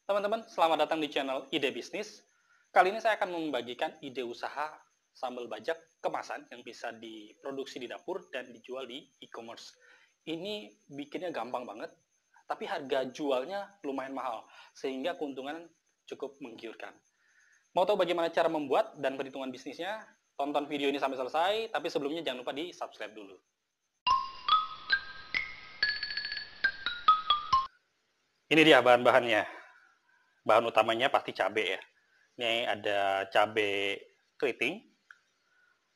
Teman-teman, selamat datang di channel Ide Bisnis. Kali ini saya akan membagikan ide usaha sambal bajak kemasan yang bisa diproduksi di dapur dan dijual di e-commerce. Ini bikinnya gampang banget, tapi harga jualnya lumayan mahal, sehingga keuntungan cukup menggiurkan. Mau tahu bagaimana cara membuat dan perhitungan bisnisnya? Tonton video ini sampai selesai, tapi sebelumnya jangan lupa di subscribe dulu. Ini dia bahan-bahannya. Bahan utamanya pasti cabai ya. Ini ada cabai keriting,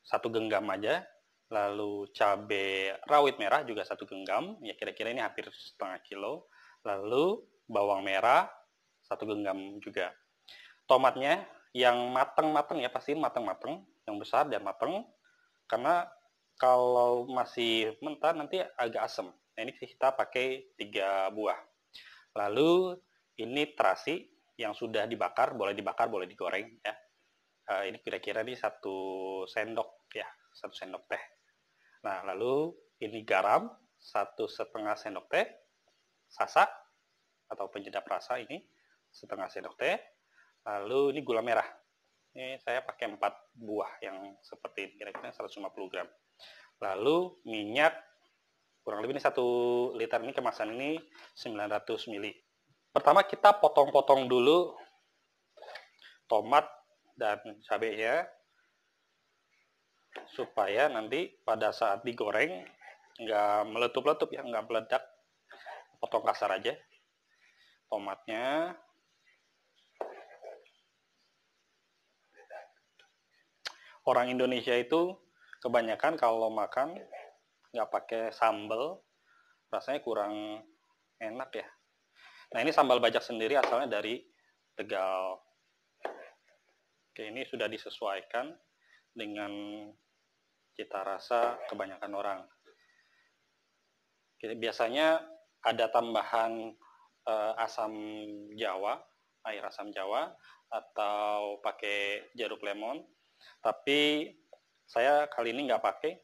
1 genggam aja. Lalu cabai rawit merah juga 1 genggam, ya kira-kira ini hampir setengah kilo. Lalu bawang merah 1 genggam juga. Tomatnya yang mateng-mateng ya, pasti mateng-mateng, yang besar dan mateng. Karena kalau masih mentah nanti agak asam. Nah, ini kita pakai 3 buah. Lalu ini terasi yang sudah dibakar, boleh digoreng ya. Ini kira-kira nih 1 sendok ya, 1 sendok teh. Nah, lalu ini garam 1,5 sendok teh, sasak atau penyedap rasa ini 1/2 sendok teh. Lalu ini gula merah. Ini saya pakai 4 buah yang seperti ini, kira-kira 150 gram. Lalu minyak kurang lebih ini 1 liter, ini kemasan ini 900 ml. Pertama kita potong-potong dulu tomat dan cabenya supaya nanti pada saat digoreng nggak meletup-letup ya, nggak meledak. Potong kasar aja tomatnya. Orang Indonesia itu kebanyakan kalau makan nggak pakai sambal, rasanya kurang enak ya. Nah, ini sambal bajak sendiri asalnya dari Tegal. Oke, ini sudah disesuaikan dengan cita rasa kebanyakan orang. Oke, biasanya ada tambahan asam Jawa, air asam Jawa, atau pakai jeruk lemon. Tapi saya kali ini nggak pakai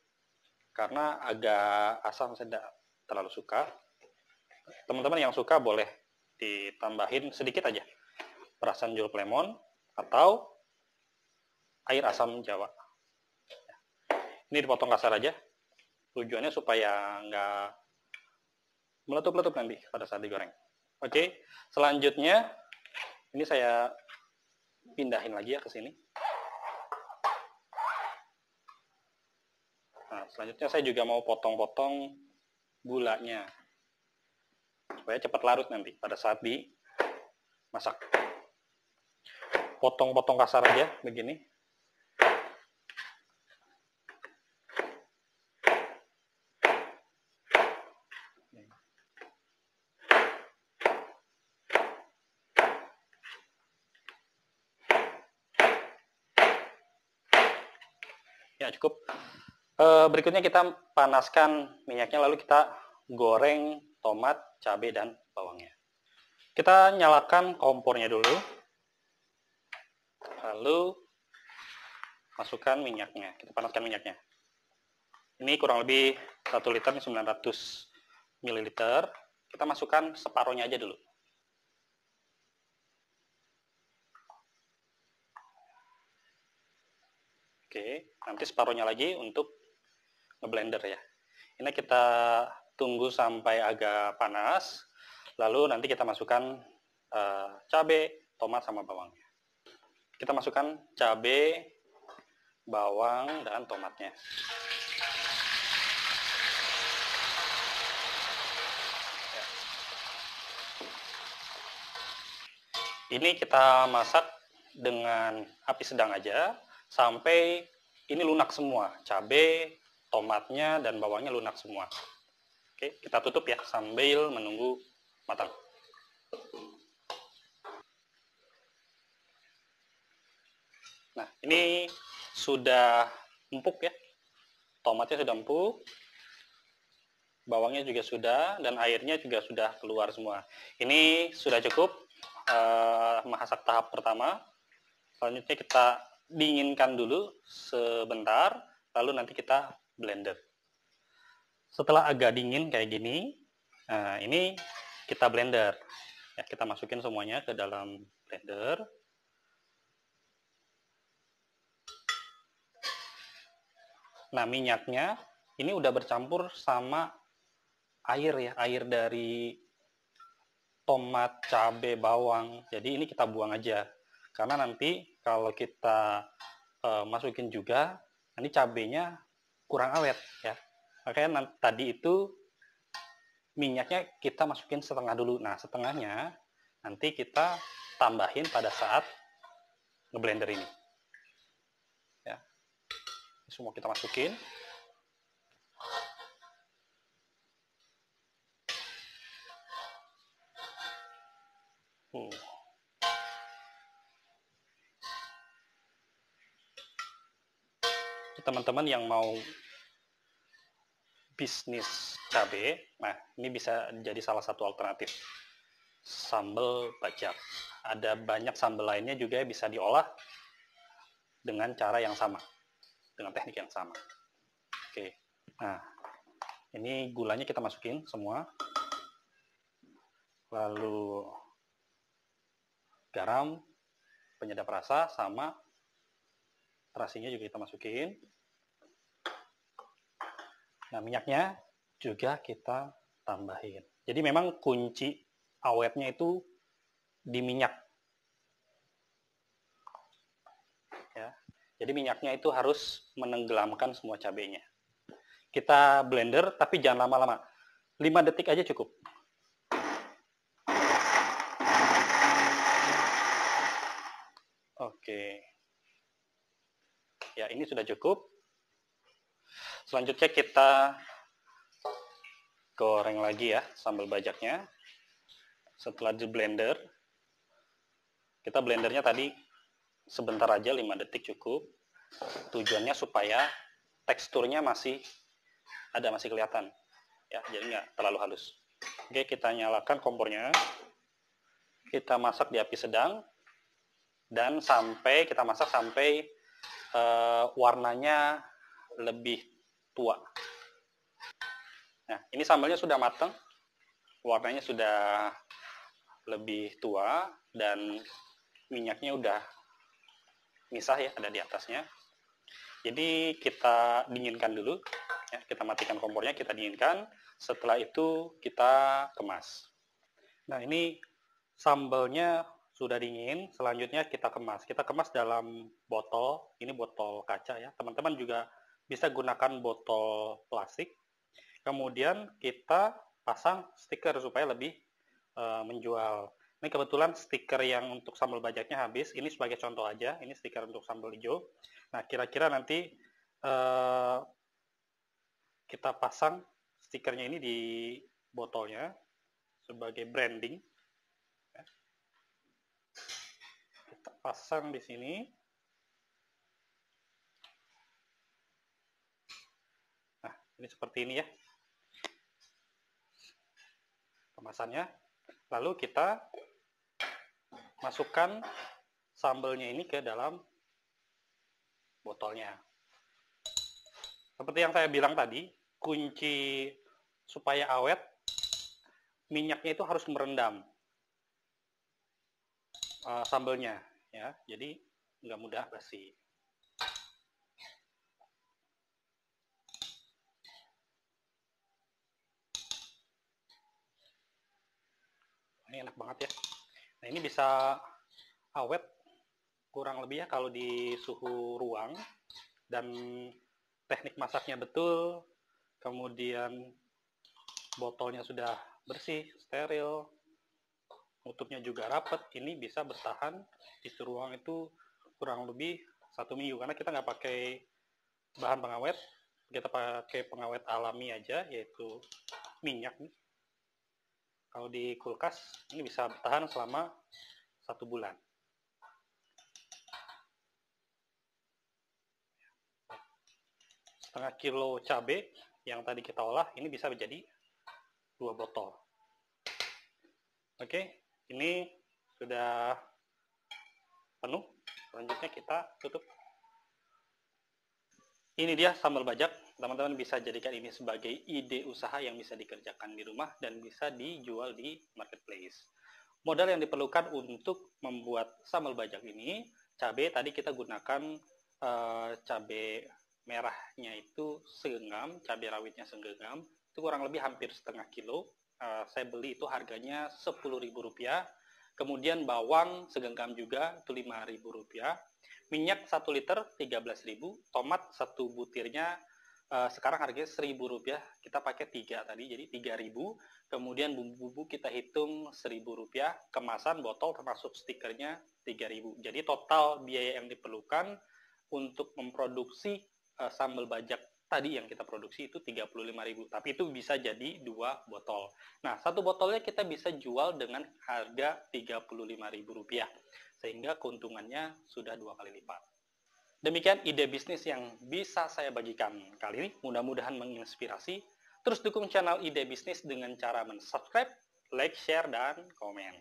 karena agak asam, saya tidak terlalu suka. Teman-teman yang suka boleh ditambahin sedikit aja perasan jeruk lemon atau air asam Jawa. Ini dipotong kasar aja, tujuannya supaya nggak meletup-letup nanti pada saat digoreng. Oke, selanjutnya ini saya pindahin lagi ya ke sini. Nah, selanjutnya saya juga mau potong-potong gulanya supaya cepat larut nanti pada saat dimasak. Potong-potong kasar aja begini. Ya cukup. Berikutnya kita panaskan minyaknya, lalu kita goreng tomat, cabai, dan bawangnya. Kita nyalakan kompornya dulu, lalu masukkan minyaknya, kita panaskan minyaknya. Ini kurang lebih 1 liter, 900 ml. Kita masukkan separuhnya aja dulu. Oke, nanti separuhnya lagi untuk ngeblender ya. Ini kita tunggu sampai agak panas, lalu nanti kita masukkan cabai, tomat, sama bawangnya. Kita masukkan cabai, bawang, dan tomatnya. Ini kita masak dengan api sedang aja sampai ini lunak semua, cabai, tomatnya, dan bawangnya lunak semua. Oke, kita tutup ya sambil menunggu matang. Nah, ini sudah empuk ya. Tomatnya sudah empuk, bawangnya juga sudah, dan airnya juga sudah keluar semua. Ini sudah cukup masak tahap pertama. Selanjutnya kita dinginkan dulu sebentar, lalu nanti kita blender. Setelah agak dingin kayak gini, nah ini kita blender. Ya, kita masukin semuanya ke dalam blender. Nah, minyaknya ini udah bercampur sama air ya, air dari tomat, cabai, bawang. Jadi ini kita buang aja. Karena nanti kalau kita masukin juga, nanti cabainya kurang awet ya. Makanya tadi itu minyaknya kita masukin setengah dulu. Nah, setengahnya nanti kita tambahin pada saat ngeblender ini. Ya. Semua kita masukin. Teman-teman yang mau bisnis cabai, nah ini bisa jadi salah satu alternatif. Sambal bajak. Ada banyak sambal lainnya juga bisa diolah dengan cara yang sama, dengan teknik yang sama. Oke, nah ini gulanya kita masukin semua, lalu garam, penyedap rasa, sama terasinya juga kita masukin. Nah, minyaknya juga kita tambahin. Jadi memang kunci awetnya itu di minyak. Ya. Jadi minyaknya itu harus menenggelamkan semua cabenya. Kita blender, tapi jangan lama-lama. 5 detik aja cukup. Oke. Ya, ini sudah cukup. Selanjutnya kita goreng lagi ya sambal bajaknya. Setelah di blender, kita blendernya tadi sebentar aja, 5 detik cukup. Tujuannya supaya teksturnya masih kelihatan ya, jadi nggak terlalu halus. Oke, kita nyalakan kompornya, kita masak di api sedang, dan kita masak sampai warnanya lebih tua. Nah, ini sambalnya sudah matang, warnanya sudah lebih tua, dan minyaknya udah misah ya, ada di atasnya. Jadi kita dinginkan dulu, ya, kita matikan kompornya, kita dinginkan. Setelah itu kita kemas. Nah, ini sambalnya sudah dingin. Selanjutnya kita kemas. Kita kemas dalam botol. Ini botol kaca ya. Teman-teman juga bisa gunakan botol plastik. Kemudian kita pasang stiker supaya lebih menjual. Ini kebetulan stiker yang untuk sambal bajaknya habis. Ini sebagai contoh aja. Ini stiker untuk sambal hijau. Nah, kira-kira nanti kita pasang stikernya ini di botolnya sebagai branding. Kita pasang di sini. Nah, ini seperti ini ya kemasannya. Lalu kita masukkan sambalnya ini ke dalam botolnya. Seperti yang saya bilang tadi, kunci supaya awet, minyaknya itu harus merendam sambalnya ya, jadi nggak mudah basi. Ini enak banget ya. Nah, ini bisa awet kurang lebih ya kalau di suhu ruang, dan teknik masaknya betul, kemudian botolnya sudah bersih, steril, tutupnya juga rapat. Ini bisa bertahan di suhu ruang itu kurang lebih 1 minggu, karena kita nggak pakai bahan pengawet, kita pakai pengawet alami aja, yaitu minyak nih. Kalau di kulkas ini bisa bertahan selama 1 bulan. Setengah kilo cabai yang tadi kita olah ini bisa menjadi 2 botol. Oke, ini sudah penuh. Selanjutnya kita tutup. Ini dia sambal bajak. Teman-teman bisa jadikan ini sebagai ide usaha yang bisa dikerjakan di rumah dan bisa dijual di marketplace. Modal yang diperlukan untuk membuat sambal bajak ini, cabai tadi kita gunakan cabai merahnya itu segenggam, cabai rawitnya segenggam, itu kurang lebih hampir setengah kilo. Saya beli itu harganya Rp10.000. Kemudian bawang segenggam juga itu Rp5.000. Minyak 1 liter 13.000, tomat satu butirnya sekarang harganya Rp1.000, kita pakai 3 tadi, jadi 3.000. Kemudian bumbu-bumbu kita hitung Rp1.000, kemasan botol termasuk stikernya 3.000. Jadi total biaya yang diperlukan untuk memproduksi sambal bajak tadi yang kita produksi itu 35.000, tapi itu bisa jadi 2 botol. Nah, satu botolnya kita bisa jual dengan harga Rp35.000, sehingga keuntungannya sudah 2 kali lipat. Demikian ide bisnis yang bisa saya bagikan kali ini, mudah-mudahan menginspirasi. Terus dukung channel Ide Bisnis dengan cara mensubscribe, like, share, dan komen.